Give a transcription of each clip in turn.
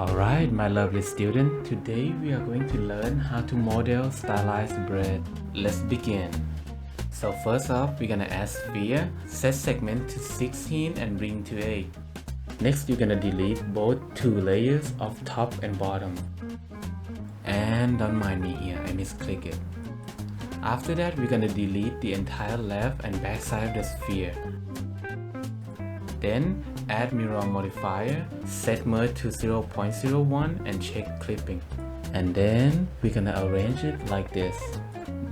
Alright, my lovely student, today we are going to learn how to model stylized braid. Let's begin. So first off, we're gonna add sphere, set segment to 16 and bring to 8. Next, you're gonna delete both two layers of top and bottom. And don't mind me here, I misclicked it. After that, we're gonna delete the entire left and back side of the sphere. Then add mirror modifier, set merge to 0.01 and check clipping. And then we're gonna arrange it like this.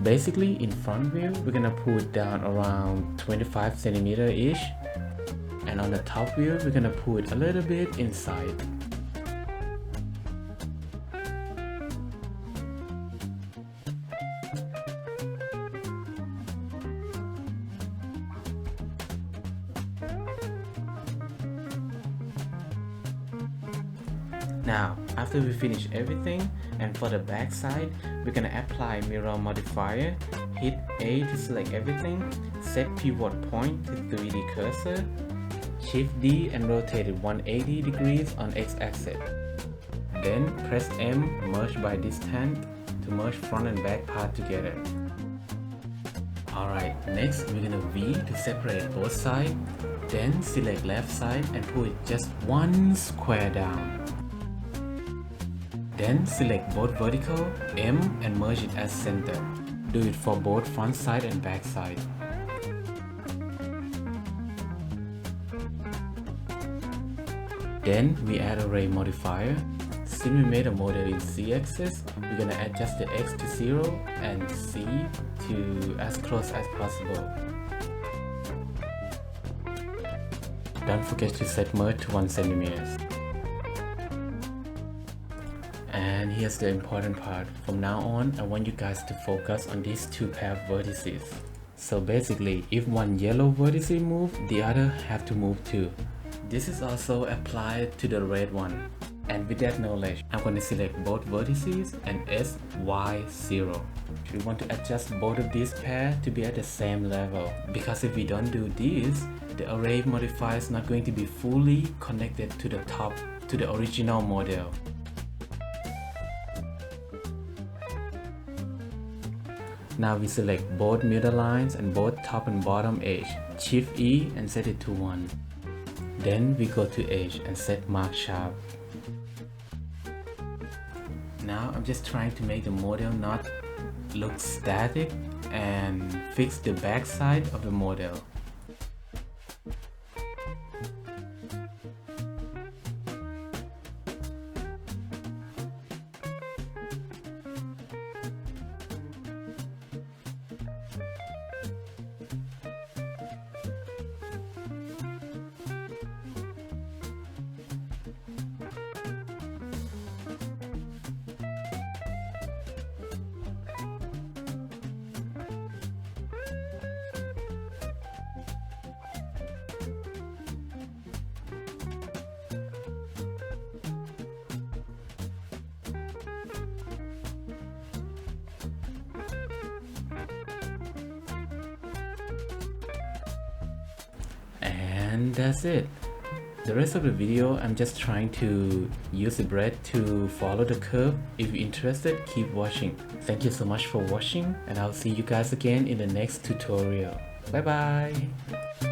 Basically, in front view, we're gonna pull it down around 25 centimeter ish. And on the top view, we're gonna pull it a little bit inside. Now, after we finish everything, and for the back side, we're gonna apply mirror modifier, hit A to select everything, set pivot point to 3D cursor, shift D and rotate it 180 degrees on X-axis. Then press M, merge by distance to merge front and back part together. Alright, next we're gonna V to separate both sides, then select left side and pull it just one square down. Then select both vertical, M and merge it as center. Do it for both front side and back side. Then we add array modifier. Since we made a model in Z-axis, we're gonna adjust the X to 0 and C to as close as possible. Don't forget to set merge to 1 cm. And here's the important part. From now on, I want you guys to focus on these two pair of vertices. So basically, if one yellow vertex moves, the other have to move too. This is also applied to the red one. And with that knowledge, I'm going to select both vertices and S, Y, 0. We want to adjust both of these pairs to be at the same level. Because if we don't do this, the array modifier is not going to be fully connected to the top, to the original model. Now we select both middle lines and both top and bottom edge. Shift E and set it to 1. Then we go to edge and set mark sharp. Now I'm just trying to make the model not look static and fix the back side of the model. And that's it. The rest of the video, I'm just trying to use the braid to follow the curve. If you're interested, keep watching. Thank you so much for watching, and I'll see you guys again in the next tutorial. Bye bye!